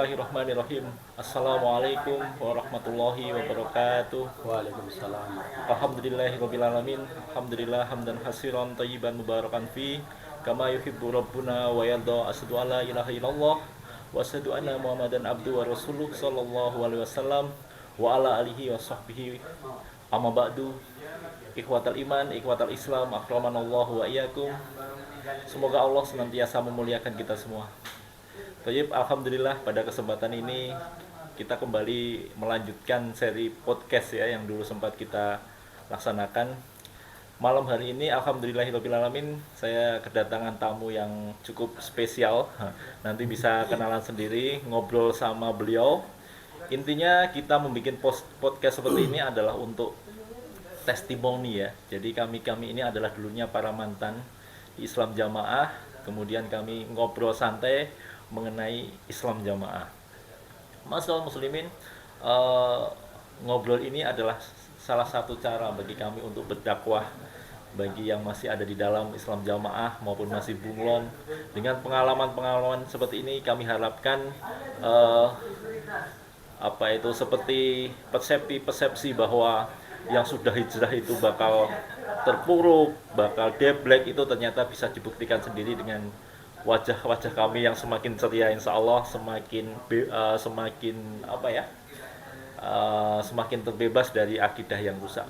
Bismillahirrahmanirrahim. Assalamualaikum warahmatullahi wabarakatuh. Waalaikumsalam. Alhamdulillahirabbil alamin. Alhamdulillah hamdan hasiran thayyiban mubarakan fi kama yuhibbu rabbuna wa yarda. Asyhadu alla ilaha illallah wa asyhadu anna Muhammadan abduhu wa rasuluh sallallahu alaihi wasallam wa ala alihi wa sahbihi. Amma ba'du. Ikhwatal iman, ikhwatal Islam, akramanallahu wa iyyakum. Semoga Allah senantiasa memuliakan kita semua. Baik, alhamdulillah pada kesempatan ini kita kembali melanjutkan seri podcast ya yang dulu sempat kita laksanakan. Malam hari ini alhamdulillahirabbil alamin saya kedatangan tamu yang cukup spesial. Nanti bisa kenalan sendiri, ngobrol sama beliau. Intinya kita membuat podcast seperti ini adalah untuk testimoni ya. Jadi kami ini adalah dulunya para mantan di Islam Jamaah, kemudian kami ngobrol santai mengenai Islam Jamaah. Masalah muslimin, ngobrol ini adalah salah satu cara bagi kami untuk berdakwah bagi yang masih ada di dalam Islam Jamaah maupun masih bunglon. Dengan pengalaman-pengalaman seperti ini kami harapkan seperti persepsi bahwa yang sudah hijrah itu bakal terpuruk, bakal deblek, itu ternyata bisa dibuktikan sendiri dengan wajah-wajah kami yang semakin ceria, insya Allah semakin terbebas dari akidah yang rusak.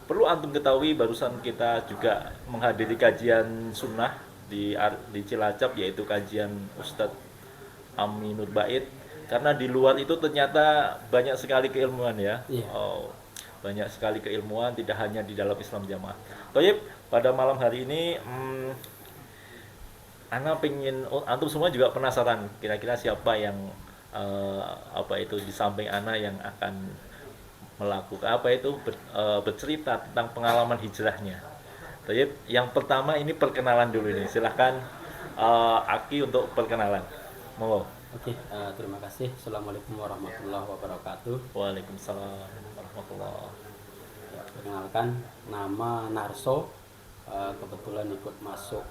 Perlu antum ketahui, barusan kita juga menghadiri kajian sunnah di Cilacap, yaitu kajian Ustadz Aminur Bait. Karena di luar itu ternyata banyak sekali keilmuan ya. Banyak sekali keilmuan, tidak hanya di dalam Islam Jamaah. Toyib, pada malam hari ini Ana pengen, antum semua juga penasaran kira-kira siapa yang di samping Ana yang akan melakukan bercerita tentang pengalaman hijrahnya. Jadi yang pertama ini perkenalan dulu nih. Silahkan Aki untuk perkenalan. Monggo. Oke, terima kasih. Assalamualaikum warahmatullahi wabarakatuh. Waalaikumsalam warahmatullahi. Ya, perkenalkan, nama Narso. Kebetulan ikut masuk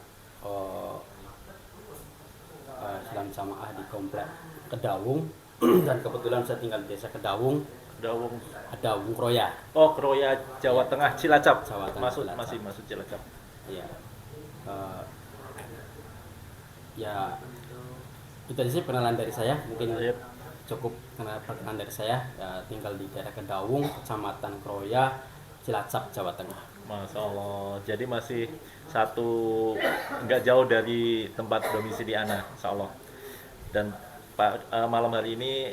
Islam Jamaah di komplek Kedawung dan kebetulan saya tinggal di desa Kedawung Kroya. Oh, Kroya, Jawa Tengah, Cilacap. Jawa Tengah, Cilacap. Masuk Cilacap. Iya. Ya itu aja sih perkenalan dari saya. Mungkin cukup perkenalan dari saya. Ya, tinggal di daerah Kedawung, Kecamatan Kroya, Cilacap, Jawa Tengah. Masya Allah. Jadi masih nggak jauh dari tempat domisili Ana, Insya Allah. Dan malam hari ini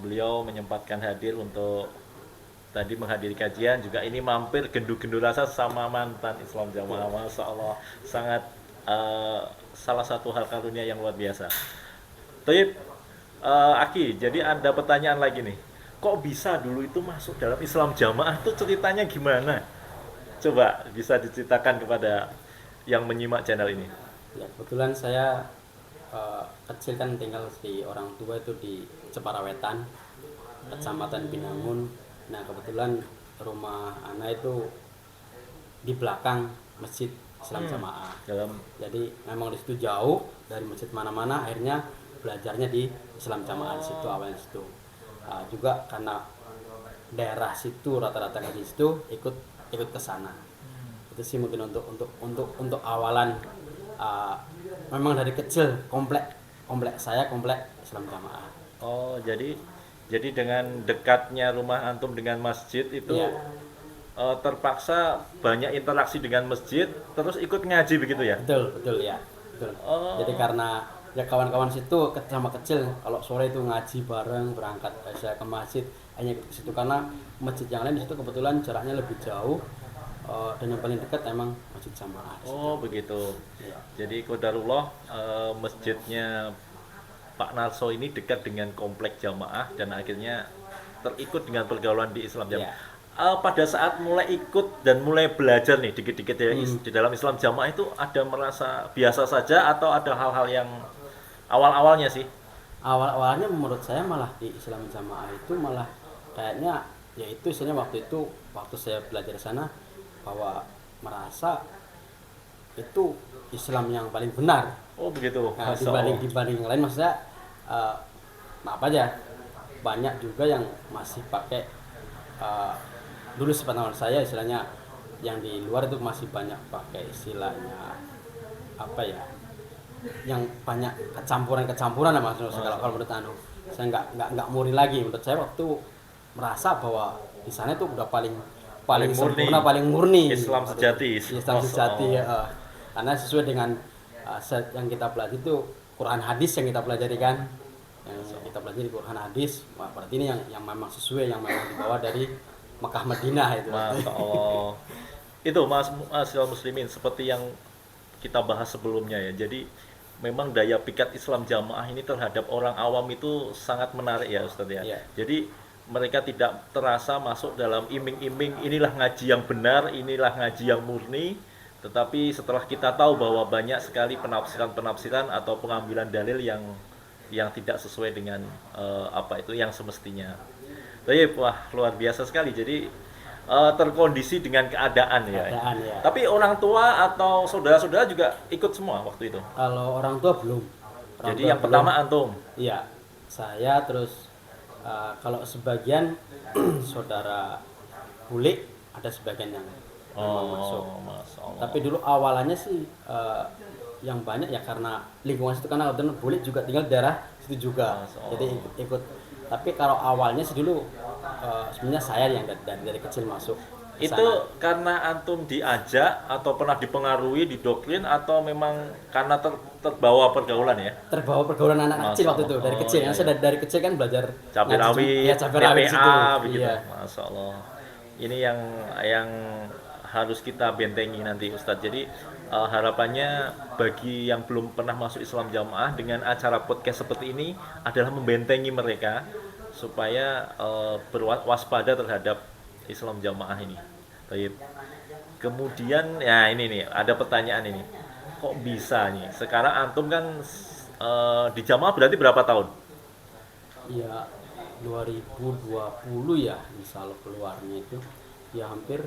beliau menyempatkan hadir untuk tadi menghadiri kajian, juga ini mampir gendu-gendu rasa sama mantan Islam Jamaah. Masya Allah, sangat salah satu hal karunia yang luar biasa. Taib, Aki, jadi ada pertanyaan lagi nih. Kok bisa dulu itu masuk dalam Islam Jamaah, tuh ceritanya gimana? Coba bisa diceritakan kepada yang menyimak channel ini. Ya, kebetulan saya kecil kan tinggal di orang tua itu di Ceparawetan, Kecamatan Binangun. Nah, kebetulan rumah anak itu di belakang Masjid Islam Jamaah. Jadi memang di situ jauh dari masjid mana-mana, akhirnya belajarnya di Islam Jamaah di situ awalnya di situ. Juga karena daerah situ rata-rata di situ ikut ke sana. Itu sih mungkin untuk awalan. Memang dari kecil komplek Islam Jamaah. Oh, jadi dengan dekatnya rumah antum dengan masjid itu terpaksa banyak interaksi dengan masjid, terus ikut ngaji begitu ya? Betul ya. Betul. Oh. Jadi karena ya kawan-kawan situ sama kecil kalau sore itu ngaji bareng, berangkat saya ke masjid hanya ke situ karena masjid yang lain di situ kebetulan jaraknya lebih jauh. Dan yang paling dekat emang Masjid Jamaah. Oh begitu. Ya. Jadi qadarullah masjidnya Pak Narso ini dekat dengan komplek Jamaah dan akhirnya terikut dengan pergaulan di Islam Jamaah. Ya. Pada saat mulai ikut dan mulai belajar nih dikit-dikit ya di dalam Islam Jamaah itu ada merasa biasa saja atau ada hal-hal yang awal-awalnya sih? Awal-awalnya menurut saya malah di Islam Jamaah itu malah kayaknya ya itu istilahnya waktu saya belajar di sana bahwa merasa itu Islam yang paling benar. Oh begitu. Nah, dibanding yang lain maksudnya maaf aja, banyak juga yang masih pakai uh, dulu sepengetahuan saya istilahnya yang di luar itu masih banyak pakai istilahnya apa ya, yang banyak kecampuran lah mas. Kalau menurut anu saya nggak murni lagi. Menurut saya waktu merasa bahwa di sana itu udah paling paling Paling murni. sempurna, paling murni Islam sejati. Islam sejati karena sesuai dengan yang kita pelajari itu Quran hadis yang kita pelajari kan, yang kita pelajari Quran hadis. Wah, berarti ini yang memang sesuai, yang memang dibawa dari Mekah Madinah itu. Masya Allah. Itu mas muslimin seperti yang kita bahas sebelumnya ya. Jadi memang daya pikat Islam jamaah ini terhadap orang awam itu sangat menarik ya Ustadz ya. Iya. Jadi mereka tidak terasa masuk dalam iming-iming inilah ngaji yang benar, inilah ngaji yang murni. Tetapi setelah kita tahu bahwa banyak sekali penafsiran-penafsiran atau pengambilan dalil yang tidak sesuai dengan apa itu yang semestinya. Tapi wah luar biasa sekali. Jadi terkondisi dengan keadaan ya. Ya. Tapi orang tua atau saudara-saudara juga ikut semua waktu itu. Kalau orang tua belum. Jadi yang pertama antum. Iya, saya terus kalau sebagian saudara bule ada sebagian yang memang masuk. Masya Allah. Tapi dulu awalannya sih yang banyak ya karena lingkungan situ, karena kebetulan bule juga tinggal di daerah situ juga. Masya Allah. Jadi ikut. Tapi kalau awalnya sih dulu sebenarnya saya yang dari kecil masuk ke Itu sana. karena antum diajak atau pernah dipengaruhi, didoktrin atau memang karena terbawa pergaulan ya? Terbawa pergaulan anak kecil waktu itu dari kecil. Iya, Yang saya dari kecil kan belajar Cabai ngaji, rawit, ya, cabai rawit PPA situ. begitu. Iya. Masya Allah. Ini yang harus kita bentengi nanti Ustadz. Jadi harapannya bagi yang belum pernah masuk Islam jamaah dengan acara podcast seperti ini adalah membentengi mereka supaya berwaspada terhadap Islam jamaah ini. Baik. Kemudian ya ini nih ada pertanyaan ini. Kok bisa nih? Sekarang antum kan di jamaah berarti berapa tahun? Iya, 2020 ya, misal keluarnya itu ya hampir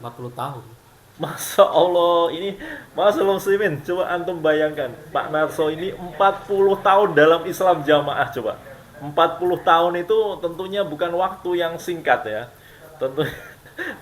40 tahun. Masya Allah, ini Mas Muslimin, coba antum bayangkan, Pak Narso ini 40 tahun dalam Islam jamaah coba. 40 tahun itu tentunya bukan waktu yang singkat ya.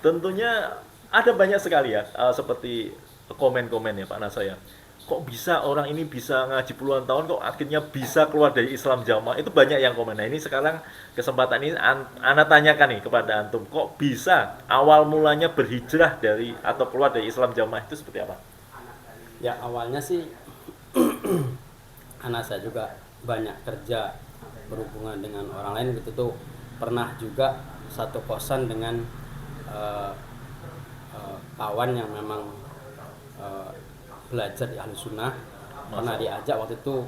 Tentunya ada banyak sekali ya, seperti komen-komen ya Pak Narso ya. Kok bisa orang ini bisa ngaji puluhan tahun kok akhirnya bisa keluar dari Islam jamaah, itu banyak yang komen. Nah ini sekarang kesempatan ini ana tanyakan nih kepada antum, kok bisa awal mulanya berhijrah dari atau keluar dari Islam jamaah itu seperti apa? Ya awalnya sih anak saya juga banyak kerja berhubungan dengan orang lain gitu tuh, pernah juga satu kosan dengan kawan yang memang belajar di Ahlus Sunnah. Pernah diajak waktu itu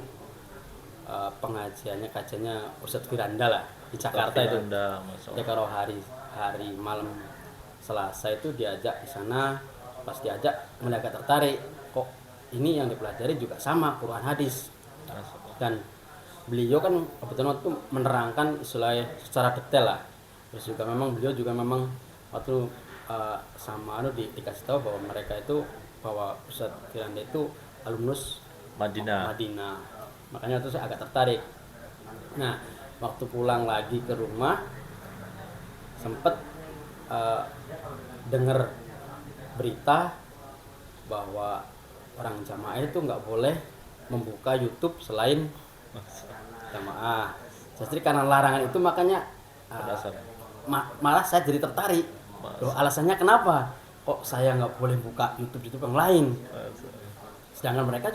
pengajiannya Ustadz Firanda lah di Jakarta itu. Ya kalau hari malam Selasa itu diajak di sana, pas diajak mulai agak tertarik, kok ini yang dipelajari juga sama Quran hadis. Dan beliau kan kebetulan waktu menerangkan istilahnya secara detail lah. Terus juga memang beliau juga memang waktu sama dikasih tahu bahwa mereka itu, bahwa Ustadz Firanda itu alumnus Madinah. Makanya itu saya agak tertarik. Nah, waktu pulang lagi ke rumah sempet dengar berita bahwa orang jamaah itu nggak boleh membuka YouTube selain jamaah. Jadi karena larangan itu makanya malah saya jadi tertarik. Loh, alasannya kenapa? Kok saya nggak boleh buka YouTube yang lain? Sedangkan mereka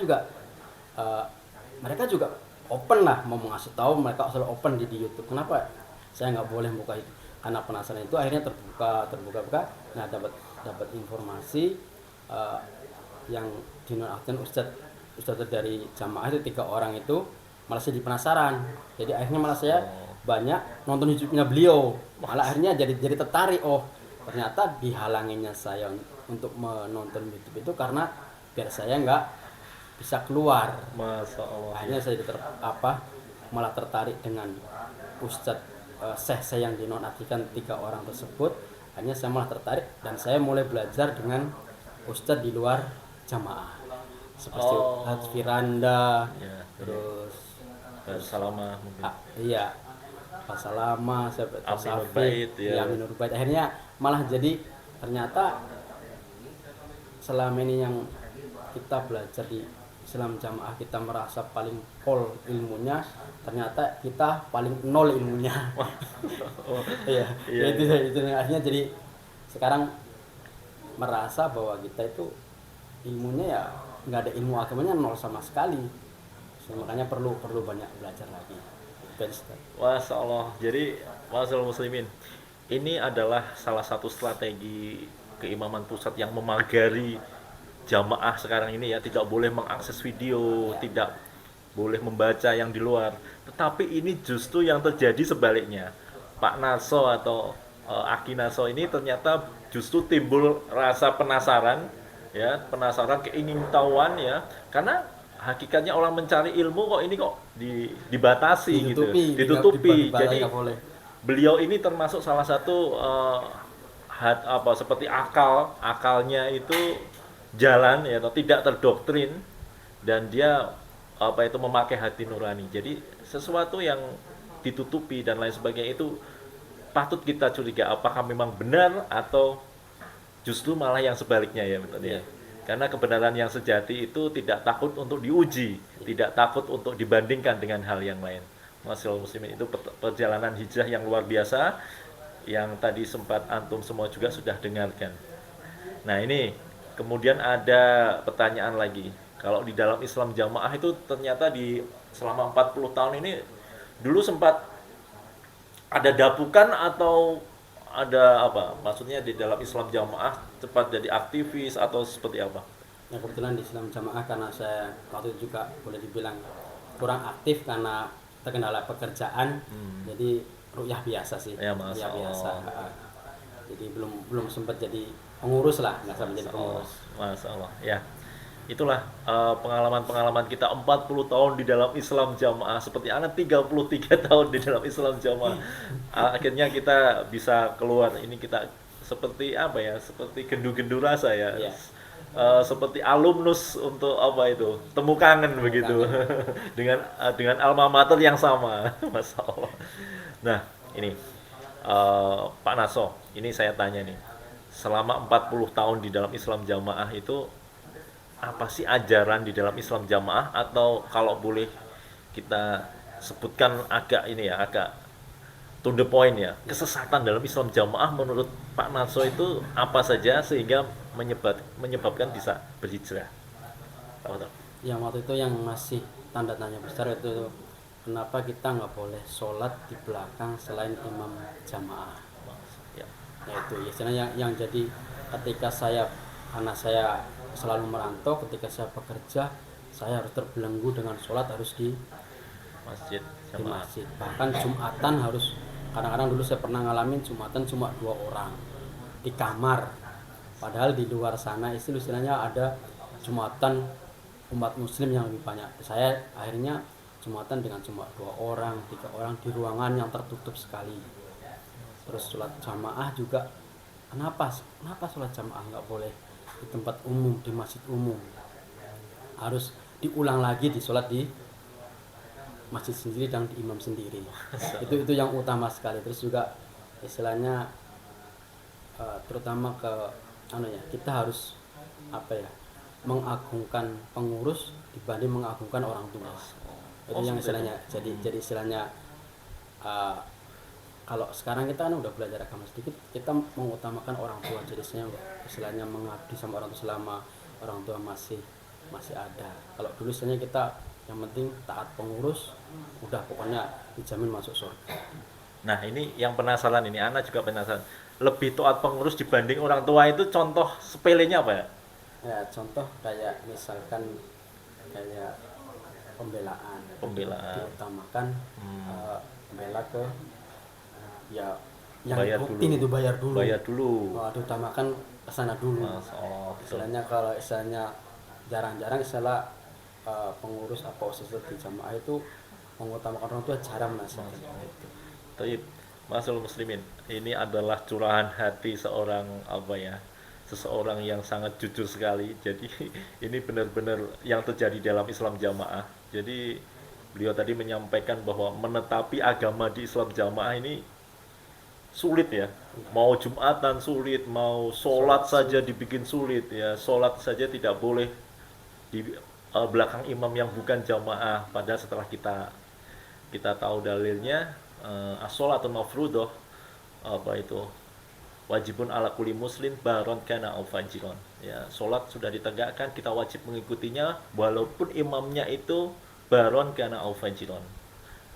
juga open lah, mau ngasih tahu, mereka selalu open di YouTube. Kenapa saya nggak boleh buka itu? Karena penasaran itu akhirnya terbuka. Nah dapat informasi yang dinonaktifkan Ustadz dari jamaah itu 3 orang itu, malah saya jadi penasaran. Jadi akhirnya malah saya banyak nonton YouTube-nya beliau. Malah akhirnya jadi tertarik. Oh ternyata dihalanginya saya untuk menonton YouTube itu karena biar saya nggak bisa keluar. Masya Allah. Akhirnya saya malah tertarik dengan Ustadz saya yang dinonaktifkan 3 orang tersebut. Akhirnya saya malah tertarik dan saya mulai belajar dengan Ustadz di luar jamaah seperti Ustadz Firanda, terus Salama mungkin. Iya, Salama, Aminur Bait, ya. ya Aminur Bait. Akhirnya malah jadi ternyata selama ini yang kita belajar di Islam Jamaah kita merasa paling pol ilmunya, ternyata kita paling nol ilmunya. Oh, Iya, iya, ya itu akhirnya jadi sekarang merasa bahwa kita itu ilmunya ya nggak ada, ilmu agamanya nol sama sekali. So, makanya perlu banyak belajar lagi. Masya Allah. Jadi, Masyaallah muslimin, ini adalah salah satu strategi keimaman pusat yang memagari jamaah sekarang ini ya, tidak boleh mengakses video, tidak boleh membaca yang di luar. Tetapi ini justru yang terjadi sebaliknya. Pak Naso atau Aki Naso ini ternyata justru timbul rasa penasaran, ya, penasaran, keingintahuan ya, karena hakikatnya orang mencari ilmu kok ini kok dibatasi gitu, ditutupi. Jadi nggak boleh. beliau ini termasuk salah satu seperti akalnya itu jalan ya, atau tidak terdoktrin, dan dia memakai hati nurani. Jadi sesuatu yang ditutupi dan lain sebagainya itu patut kita curiga apakah memang benar atau justru malah yang sebaliknya ya, betul ya. Karena kebenaran yang sejati itu tidak takut untuk diuji, tidak takut untuk dibandingkan dengan hal yang lain. Masyaallah muslimin, itu perjalanan hijrah yang luar biasa yang tadi sempat antum semua juga sudah dengarkan. Nah, ini kemudian ada pertanyaan lagi. Kalau di dalam Islam Jamaah itu ternyata di selama 40 tahun ini dulu sempat ada dapukan atau ada apa? Maksudnya di dalam Islam Jamaah cepat jadi aktivis atau seperti apa? Ya kebetulan di Islam Jamaah karena saya waktu itu juga boleh dibilang kurang aktif karena terkendala pekerjaan, jadi rukyah biasa sih, Ya, rukyah biasa. masalah. Jadi belum sempat jadi pengurus lah, nggak sampai jadi pengurus. Masalah. Ya. Itulah pengalaman-pengalaman kita 40 tahun di dalam Islam Jamaah, seperti anak 33 tahun di dalam Islam Jamaah. Akhirnya kita bisa keluar, ini kita seperti apa ya, seperti gendu-gendu rasa ya. Iya. Seperti alumnus untuk apa itu, temu kangen begitu dengan alma mater yang sama. Masya Allah. Nah, ini Pak Naso, ini saya tanya nih, selama 40 tahun di dalam Islam Jamaah itu apa sih ajaran di dalam Islam Jamaah, atau kalau boleh kita sebutkan agak ini ya, agak to the point ya, kesesatan dalam Islam Jamaah menurut Pak Naso itu apa saja sehingga menyebabkan bisa berhijrah? Tahu? Yang waktu itu yang masih tanda tanya besar itu kenapa kita nggak boleh sholat di belakang selain imam jamaah. Ya. Yaitu istilahnya yang jadi ketika karena saya selalu merantau, ketika saya bekerja saya harus terbelenggu dengan sholat harus di Masjid di Jamaah. masjid. Bahkan Jumatan harus, kadang-kadang dulu saya pernah ngalamin Jumatan cuma 2 orang di kamar, padahal di luar sana istilahnya ada Jumatan umat muslim yang lebih banyak. Saya akhirnya Jumatan dengan cuma 2 orang, 3 orang di ruangan yang tertutup sekali. Terus sholat jamaah juga, kenapa sholat jamaah nggak boleh di tempat umum, di masjid umum, harus diulang lagi di sholat di masjid sendiri dan di imam sendiri. Itu yang utama sekali. Terus juga istilahnya terutama ke kita harus mengagungkan pengurus dibanding mengagungkan orang tua. Itu yang istilahnya jadi istilahnya kalau sekarang kita kan udah belajar agama sedikit, kita mengutamakan orang tua, jadi istilahnya mengabdi sama orang tua selama orang tua masih ada. Kalau dulu istilahnya kita yang penting taat pengurus, udah pokoknya dijamin masuk surga. Nah, ini yang penasaran, ini Ana juga penasaran, lebih taat pengurus dibanding orang tua itu contoh sepelenya apa ya? Ya contoh kayak misalkan kayak pembelaan diutamakan, membela ke ya yang rutin itu bayar dulu. Diutamakan kesana dulu. Istilahnya kalau jarang-jarang istilah pengurus apa OSIS di jamaah itu mengutamakan orang tua, jarang nasihatnya itu. Tapi Masyaallah muslimin, ini adalah curahan hati seseorang yang sangat jujur sekali. Jadi ini benar-benar yang terjadi dalam Islam Jamaah. Jadi Beliau tadi menyampaikan bahwa menetapi agama di Islam jamaah ini sulit ya. Mau Jumatan sulit, mau sholat saja dibikin sulit ya. Sholat saja tidak boleh di belakang imam yang bukan jamaah. Padahal setelah kita tahu dalilnya, as-sholatul mafruḍah, apa itu, wajibun ala kulli muslim baron kana au fajiron. Ya, sholat sudah ditegakkan, kita wajib mengikutinya walaupun imamnya itu baron kana au fajiron.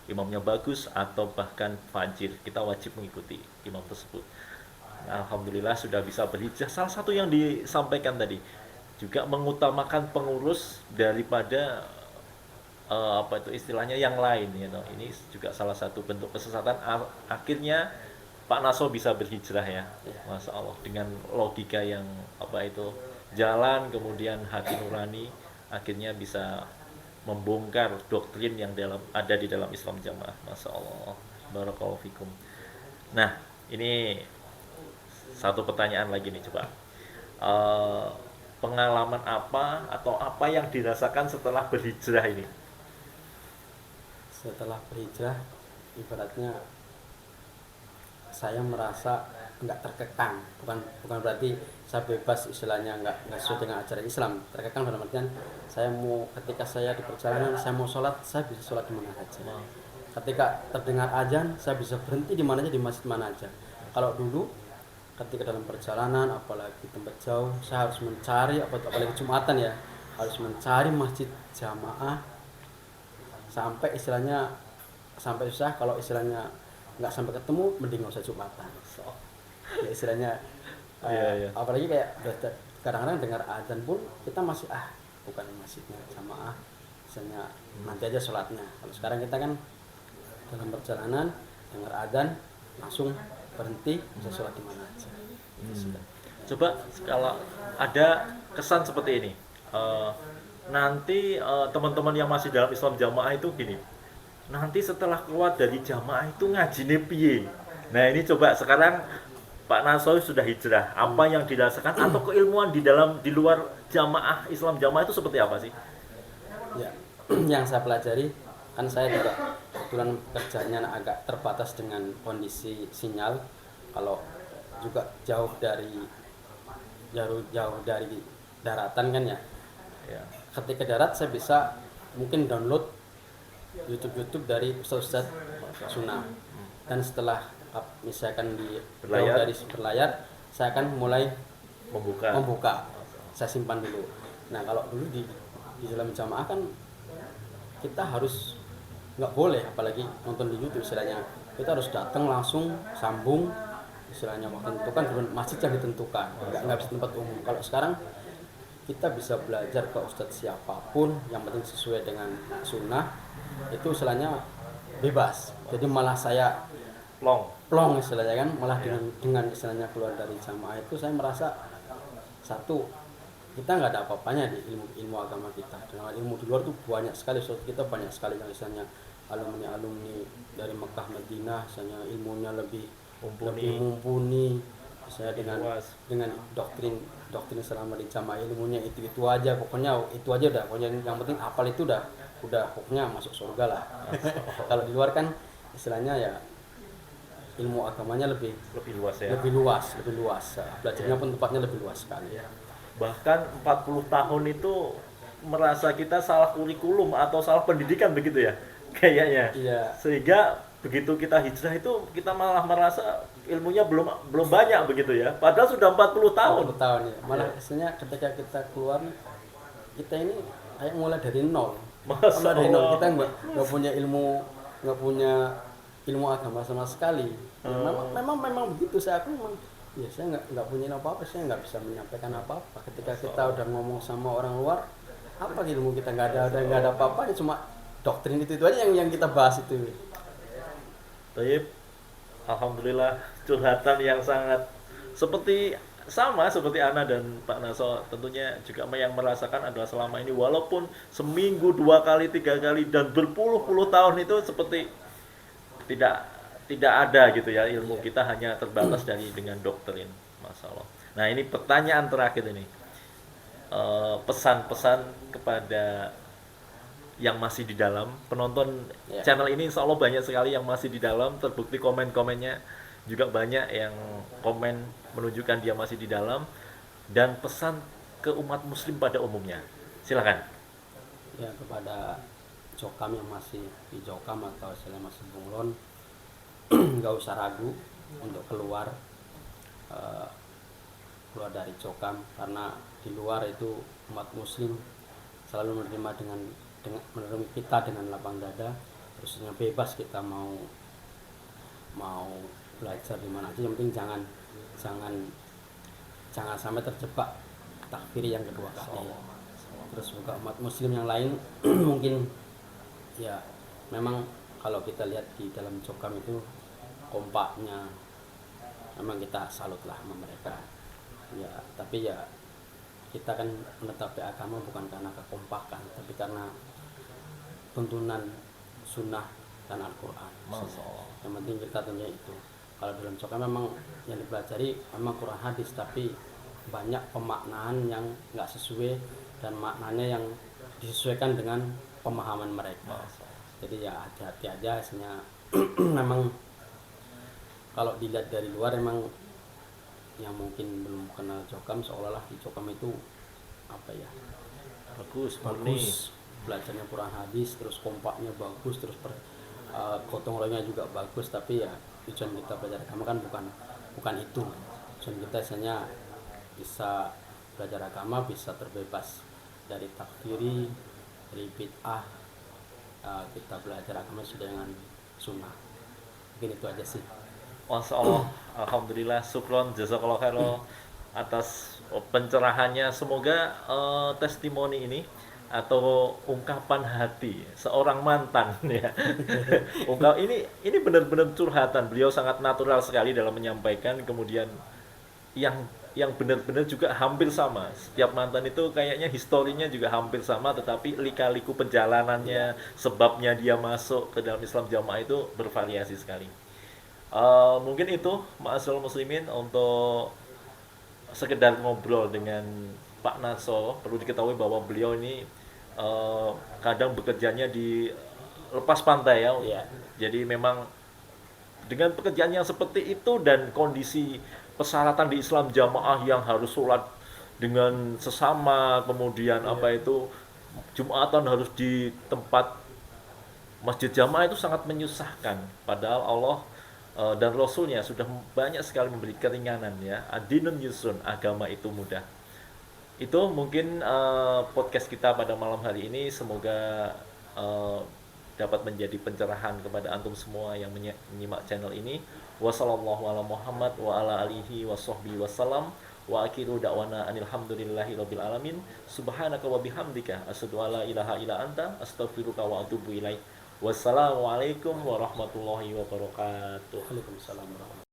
Imamnya bagus atau bahkan fajir, kita wajib mengikuti imam tersebut. Nah, alhamdulillah sudah bisa berhijrah. Salah satu yang disampaikan tadi juga mengutamakan pengurus daripada apa itu istilahnya yang lain, you know. Ini juga salah satu bentuk kesesatan. Akhirnya Pak Naso bisa berhijrah ya, Masya Allah, dengan logika yang apa itu jalan, kemudian hati nurani, akhirnya bisa membongkar doktrin yang ada di dalam Islam jamaah. Masya Allah, barakallahu fikum. Nah, ini satu pertanyaan lagi nih, coba. Pengalaman apa atau apa yang dirasakan setelah berhijrah ini? Setelah berhijrah, ibaratnya saya merasa nggak terkekang, bukan berarti saya bebas, istilahnya nggak sesuai dengan ajaran Islam. Terkekang dalam artian saya mau, ketika saya di perjalanan saya mau sholat, saya bisa sholat di mana saja. Ketika terdengar azan, saya bisa berhenti di mana aja, di masjid mana aja. Kalau dulu ketika dalam perjalanan, apalagi tempat jauh, saya harus mencari, apalagi Jumatan ya, harus mencari masjid jamaah sampai istilahnya sampai susah. Kalau istilahnya nggak sampai ketemu, mending nggak usah Jumatan. Ya istilahnya apalagi kayak kadang-kadang dengar azan pun kita masih bukan masjidnya jamaah, misalnya nanti aja sholatnya. Kalau sekarang kita kan dalam perjalanan dengar azan langsung berhenti, bisa sholat di mana aja. Coba kalau ada kesan seperti ini, nanti teman-teman yang masih dalam Islam jamaah itu gini, nanti setelah keluar dari jamaah itu ngajine piye. Nah ini coba sekarang Pak Nasowi sudah hijrah, apa yang dirasakan atau keilmuan di luar jamaah Islam jamaah itu seperti apa sih? Ya, yang saya pelajari, kan saya juga kebetulan kerjanya agak terbatas dengan kondisi sinyal. Kalau juga jauh dari daratan kan ya. Ketika darat saya bisa mungkin download YouTube dari Ustaz Sunnah, dan setelah misalkan dari berlayar, saya akan mulai membuka, saya simpan dulu. Nah kalau dulu di dalam jamaah kan kita harus nggak boleh, apalagi nonton di YouTube istilahnya, kita harus datang langsung sambung istilahnya waktu tentukan dengan masjid yang ditentukan, nggak bisa tempat umum. Kalau sekarang kita bisa belajar ke ustadz siapapun, yang penting sesuai dengan sunnah, itu istilahnya bebas. Jadi malah saya plong istilahnya kan, malah dengan istilahnya keluar dari jamaah itu saya merasa satu, kita nggak ada apa-apanya di ilmu agama kita. Dengan ilmu di luar tuh banyak sekali, ustadz kita banyak sekali yang istilahnya alumni dari Mekah Madinah, misalnya ilmunya lebih mumpuni. Saya dengan doktrin selama di jamaah ilmunya itu aja, pokoknya itu aja udah, pokoknya yang penting hafal itu udah pokoknya masuk surga lah. Kalau di luar kan istilahnya ya ilmu agamanya lebih luas ya. Lebih luas. Belajarnya pun tempatnya lebih luas sekali. Bahkan 40 tahun itu merasa kita salah kurikulum atau salah pendidikan begitu ya kayaknya. Iya. Sehingga begitu kita hijrah itu kita malah merasa ilmunya belum banyak begitu ya. Padahal sudah 40 tahun. 40 tahun ya. Malah istilahnya ketika kita keluar, kita ini kayak mulai dari nol. Mulai dari nol, kita nggak punya ilmu agama sama sekali. Memang begitu. Saya nggak punya apa-apa, saya nggak bisa menyampaikan apa-apa. Ketika kita udah ngomong sama orang luar, apa ilmu kita nggak ada apa-apa, cuma doktrin itu aja yang kita bahas itu. Baik, alhamdulillah curhatan yang sangat seperti Ana dan Pak Naso tentunya juga yang merasakan adalah selama ini walaupun seminggu 2 kali 3 kali dan berpuluh-puluh tahun itu seperti tidak ada gitu ya, ilmu kita hanya terbatas dengan doktrin. Masya Allah. Nah ini pertanyaan terakhir ini, pesan-pesan kepada yang masih di dalam penonton Ya. channel ini, insya Allah banyak sekali yang masih di dalam, terbukti komen-komennya juga banyak yang komen menunjukkan dia masih di dalam. Dan pesan ke umat muslim pada umumnya, silakan. Ya, kepada Jokam yang masih di Jokam atau istilahnya masih bunglon, nggak usah ragu untuk eh, keluar dari Jokam, karena di luar itu umat muslim selalu menerima kita dengan lapang dada, terusnya bebas kita mau mau belajar di mana aja, yang penting jangan jangan jangan sampai terjebak takfir yang kedua kali. Terus juga umat muslim yang lain mungkin ya memang kalau kita lihat di dalam Jokam itu kompaknya, memang kita salut lah sama mereka ya. Tapi ya kita kan menetapi agama bukan karena kekompakan, tapi karena tuntunan sunnah dan Al-Quran. Masya Allah. Yang penting kita tunjuk itu. Kalau dalam Jokam memang yang dipelajari memang Quran hadis, tapi banyak pemaknaan yang nggak sesuai dan maknanya yang disesuaikan dengan pemahaman mereka. Jadi ya hati-hati aja hasilnya. Memang kalau dilihat dari luar memang yang mungkin belum kenal Jokam, seolah-olah di Jokam itu apa ya, Bagus, murni. bagus belajarnya Quran hadis, terus kompaknya bagus, terus gotong royongnya juga bagus. Tapi ya tujuan kita belajar agama kan bukan itu. Tujuan kita biasanya bisa belajar agama, bisa terbebas dari takfiri, dari bid'ah. Kita belajar agama sudah dengan sunnah. Mungkin itu aja sih. Masya Allah, alhamdulillah, syukron, jazakallah khairan atas pencerahannya. Semoga testimoni ini atau ungkapan hati seorang mantan ya. Ini benar-benar curhatan. Beliau sangat natural sekali dalam menyampaikan, kemudian yang benar-benar juga hampir sama. Setiap mantan itu kayaknya historinya juga hampir sama, tetapi lika-liku perjalanannya, sebabnya dia masuk ke dalam Islam jamaah itu bervariasi sekali. Mungkin itu ma'asyiral muslimin untuk sekedar ngobrol dengan Pak Narso. Perlu diketahui bahwa beliau ini kadang bekerjanya di lepas pantai ya. Iya. Jadi memang dengan pekerjaan yang seperti itu dan kondisi persyaratan di Islam jamaah yang harus sholat dengan sesama, kemudian apa itu Jumatan harus di tempat masjid jamaah, itu sangat menyusahkan. Padahal Allah dan Rasulnya sudah banyak sekali memberi keringanan ya. Adinun yusun, agama itu mudah. Itu mungkin podcast kita pada malam hari ini. Semoga dapat menjadi pencerahan kepada antum semua yang menyimak channel ini. Wassallallahu ala Muhammad wa ala alihi washabbihi wasallam. Wa akhiru da'wana anilhamdulillahi rabbil alamin. Subhanaka wa bihamdika asyhadu alla ilaha illa anta astaghfiruka wa atubu ilaik. Wassalamualaikum warahmatullahi wabarakatuh. Waalaikumsalam warahmatullahi wabarakatuh.